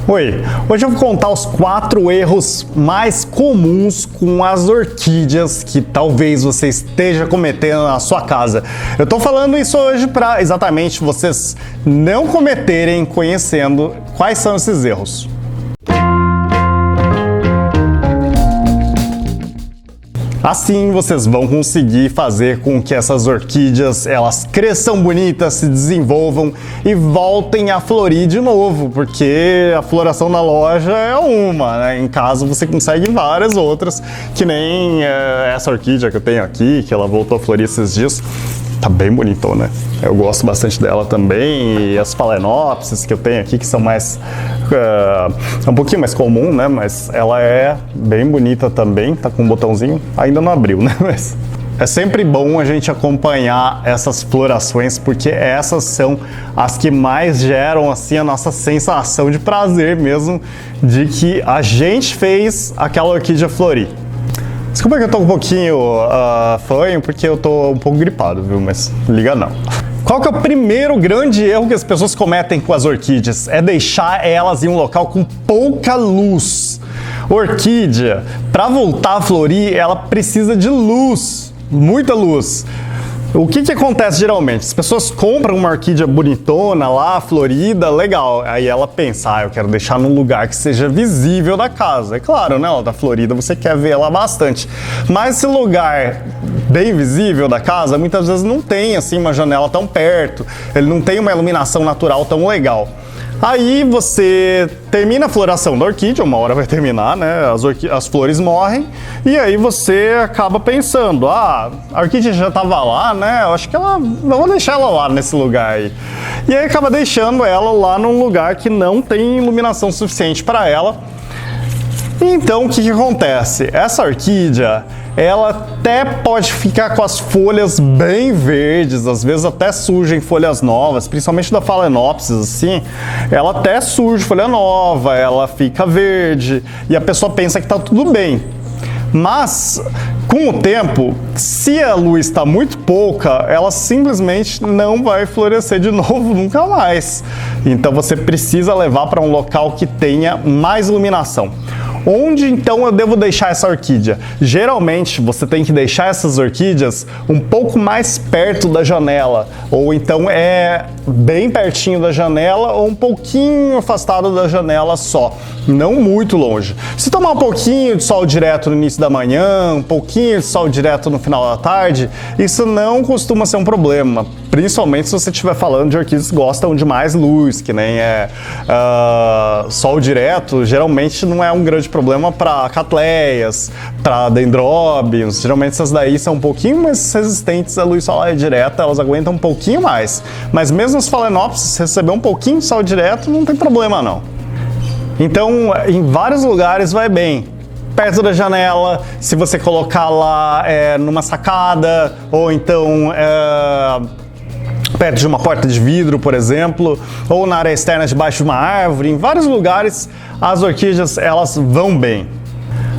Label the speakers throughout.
Speaker 1: Oi, hoje eu vou contar os 4 erros mais comuns com as orquídeas que talvez você esteja cometendo na sua casa. Eu tô falando isso hoje para exatamente vocês não cometerem conhecendo quais são esses erros. Assim vocês vão conseguir fazer com que essas orquídeas elas cresçam bonitas, se desenvolvam e voltem a florir de novo, porque a floração na loja é uma, né? Em casa você consegue várias outras, que nem essa orquídea que eu tenho aqui, que ela voltou a florir esses dias. Tá bem bonitona, né? Eu gosto bastante dela também, e as Phalaenopsis que eu tenho aqui, que são mais... um pouquinho mais comum, né? Mas ela é bem bonita também, tá com um botãozinho, ainda não abriu, né? Mas é sempre bom a gente acompanhar essas florações, porque essas são as que mais geram, assim, a nossa sensação de prazer mesmo, de que a gente fez aquela orquídea florir. Desculpa que eu tô um pouquinho fanho, porque eu tô um pouco gripado, viu? Mas liga não. Qual que é o primeiro grande erro que as pessoas cometem com as orquídeas? É deixar elas em um local com pouca luz. Orquídea, para voltar a florir, ela precisa de luz, muita luz. O que acontece geralmente? As pessoas compram uma orquídea bonitona lá, florida, legal. Aí ela pensa, eu quero deixar num lugar que seja visível da casa. É claro, né? Ela tá florida, você quer ver ela bastante. Mas esse lugar bem visível da casa, muitas vezes não tem assim uma janela tão perto. Ele não tem uma iluminação natural tão legal. Aí você termina a floração da orquídea, uma hora vai terminar, né? As flores morrem, e aí você acaba pensando, a orquídea já estava lá, né? Eu acho que vou deixar ela lá nesse lugar aí. E aí acaba deixando ela lá num lugar que não tem iluminação suficiente para ela. Então o que acontece? Essa orquídea, ela até pode ficar com as folhas bem verdes, às vezes até surgem folhas novas, principalmente da Phalaenopsis, assim, ela até surge folha nova, ela fica verde, e a pessoa pensa que tá tudo bem. Mas, com o tempo, se a luz está muito pouca, ela simplesmente não vai florescer de novo nunca mais. Então você precisa levar para um local que tenha mais iluminação. Onde então eu devo deixar essa orquídea? Geralmente você tem que deixar essas orquídeas um pouco mais perto da janela, ou então bem pertinho da janela ou um pouquinho afastado da janela só, não muito longe. Se tomar um pouquinho de sol direto no início da manhã, um pouquinho de sol direto no final da tarde, isso não costuma ser um problema, principalmente se você estiver falando de orquídeas que gostam de mais luz, que nem sol direto, geralmente não é um grande problema para catleias, para dendróbios. Geralmente essas daí são um pouquinho mais resistentes à luz solar direta, elas aguentam um pouquinho mais. Mas mesmo as Phalaenopsis, se receber um pouquinho de sol direto, não tem problema não. Então, em vários lugares vai bem. Perto da janela, se você colocar lá numa sacada, ou então perto de uma porta de vidro, por exemplo, ou na área externa debaixo de uma árvore, em vários lugares as orquídeas elas vão bem.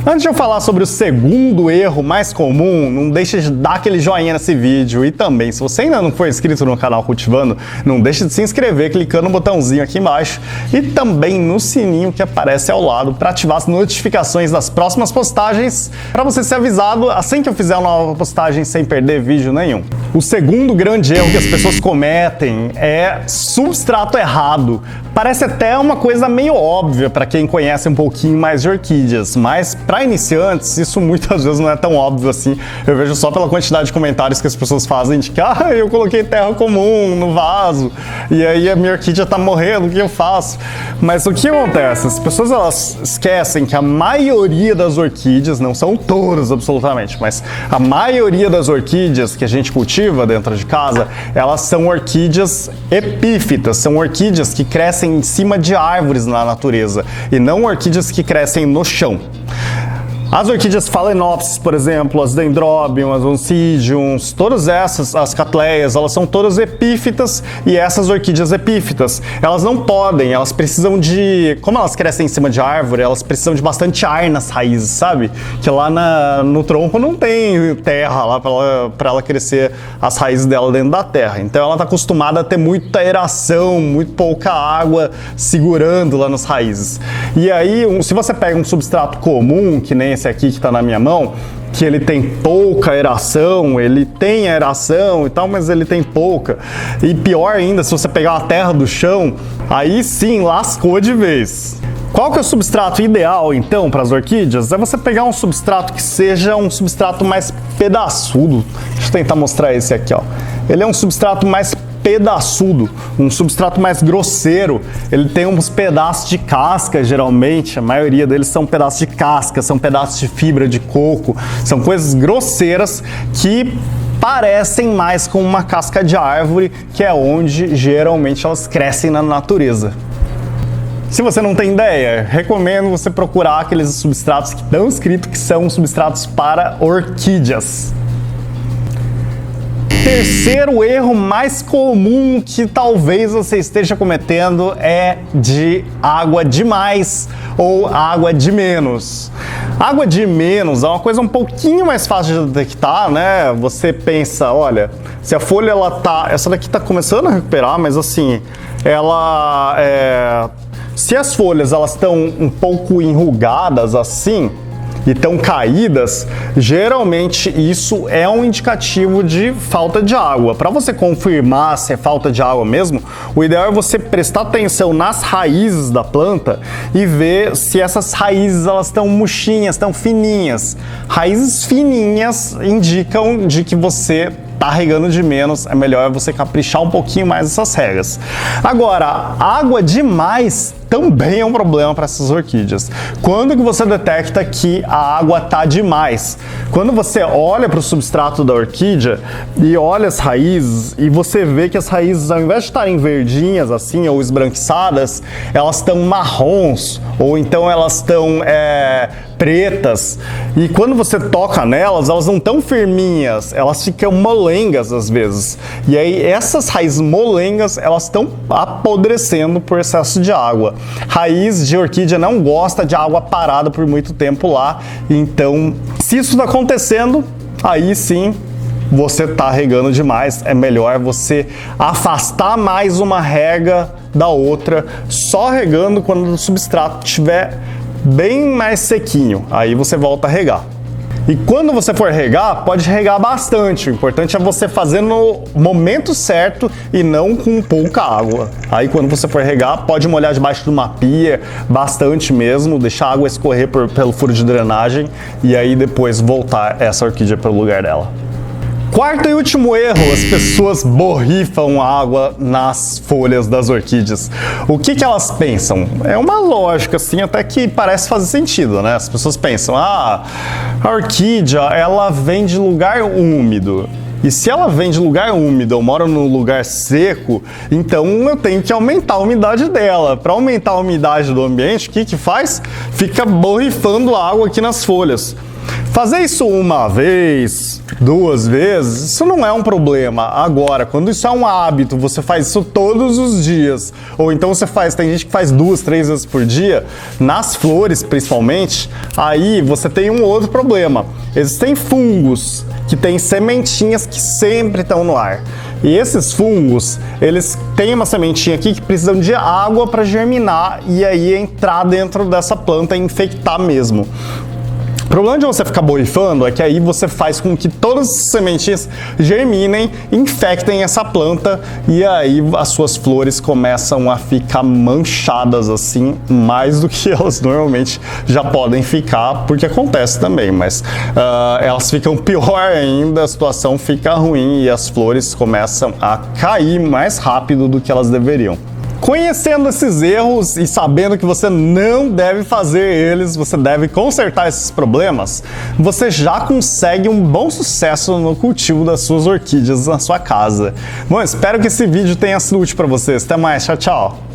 Speaker 1: Antes de eu falar sobre o segundo erro mais comum, não deixe de dar aquele joinha nesse vídeo, e também, se você ainda não for inscrito no canal Cultivando, não deixe de se inscrever clicando no botãozinho aqui embaixo e também no sininho que aparece ao lado para ativar as notificações das próximas postagens, para você ser avisado assim que eu fizer uma nova postagem sem perder vídeo nenhum. O segundo grande erro que as pessoas cometem é substrato errado. Parece até uma coisa meio óbvia para quem conhece um pouquinho mais de orquídeas, mas para iniciantes isso muitas vezes não é tão óbvio assim. Eu vejo só pela quantidade de comentários que as pessoas fazem de que eu coloquei terra comum no vaso e aí a minha orquídea tá morrendo, o que eu faço? Mas o que acontece? As pessoas elas esquecem que a maioria das orquídeas, não são todas absolutamente, mas a maioria das orquídeas que a gente cultiva dentro de casa, elas são orquídeas epífitas, são orquídeas que crescem em cima de árvores na natureza e não orquídeas que crescem no chão. As orquídeas Phalaenopsis, por exemplo, as Dendrobium, as Oncidiums, todas essas, as Cattleyas, elas são todas epífitas, e essas orquídeas epífitas, elas não podem, elas precisam de, como elas crescem em cima de árvore, elas precisam de bastante ar nas raízes, sabe? Que lá no tronco não tem terra lá para ela crescer as raízes dela dentro da terra. Então ela está acostumada a ter muita aeração, muito pouca água segurando lá nas raízes. E aí, se você pega um substrato comum, que nem esse aqui que está na minha mão, que ele tem pouca aeração, ele tem aeração e tal, mas ele tem pouca. E pior ainda, se você pegar a terra do chão, aí sim, lascou de vez. Qual que é o substrato ideal, então, para as orquídeas? É você pegar um substrato que seja um substrato mais pedaçudo. Deixa eu tentar mostrar esse aqui, ó. Ele é um substrato mais pedaçudo, um substrato mais grosseiro. Ele tem uns pedaços de casca, geralmente, a maioria deles são pedaços de casca, são pedaços de fibra de coco, são coisas grosseiras que parecem mais com uma casca de árvore, que é onde geralmente elas crescem na natureza. Se você não tem ideia, recomendo você procurar aqueles substratos que estão escritos que são substratos para orquídeas. Terceiro erro mais comum que talvez você esteja cometendo é de água demais ou água de menos. Água de menos é uma coisa um pouquinho mais fácil de detectar, né? Você pensa, olha, se a folha essa daqui tá começando a recuperar, mas assim, se as folhas elas estão um pouco enrugadas assim, e estão caídas, geralmente isso é um indicativo de falta de água. Para você confirmar se é falta de água mesmo, o ideal é você prestar atenção nas raízes da planta e ver se essas raízes elas estão murchinhas, estão fininhas. Raízes fininhas indicam de que você tá regando de menos, é melhor você caprichar um pouquinho mais essas regras. Agora, água demais também é um problema para essas orquídeas. Quando que você detecta que a água tá demais? Quando você olha para o substrato da orquídea e olha as raízes e você vê que as raízes, ao invés de estarem verdinhas assim ou esbranquiçadas, elas estão marrons ou então elas estão pretas, e quando você toca nelas, elas não estão firminhas, elas ficam molengas às vezes. E aí essas raízes molengas, elas estão apodrecendo por excesso de água. Raiz de orquídea não gosta de água parada por muito tempo lá, então se isso está acontecendo, aí sim você está regando demais. É melhor você afastar mais uma rega da outra, só regando quando o substrato estiver bem mais sequinho, aí você volta a regar. E quando você for regar, pode regar bastante. O importante é você fazer no momento certo e não com pouca água. Aí quando você for regar, pode molhar debaixo de uma pia, bastante mesmo, deixar a água escorrer pelo furo de drenagem e aí depois voltar essa orquídea para o lugar dela. Quarto e último erro, as pessoas borrifam água nas folhas das orquídeas. O que elas pensam? É uma lógica assim, até que parece fazer sentido, né? As pessoas pensam, a orquídea, ela vem de lugar úmido. E se ela vem de lugar úmido, eu moro num lugar seco, então eu tenho que aumentar a umidade dela. Para aumentar a umidade do ambiente, o que faz? Fica borrifando água aqui nas folhas. Fazer isso uma vez, duas vezes, isso não é um problema. Agora, quando isso é um hábito, você faz isso todos os dias, ou então tem gente que faz 2, 3 vezes por dia, nas flores principalmente, aí você tem um outro problema. Existem fungos que têm sementinhas que sempre estão no ar. E esses fungos, eles têm uma sementinha aqui que precisam de água para germinar e aí entrar dentro dessa planta e infectar mesmo. O problema de você ficar borrifando é que aí você faz com que todas as sementes germinem, infectem essa planta e aí as suas flores começam a ficar manchadas assim, mais do que elas normalmente já podem ficar, porque acontece também, mas elas ficam pior ainda, a situação fica ruim e as flores começam a cair mais rápido do que elas deveriam. Conhecendo esses erros e sabendo que você não deve fazer eles, você deve consertar esses problemas, você já consegue um bom sucesso no cultivo das suas orquídeas na sua casa. Bom, espero que esse vídeo tenha sido útil para vocês. Até mais, tchau, tchau!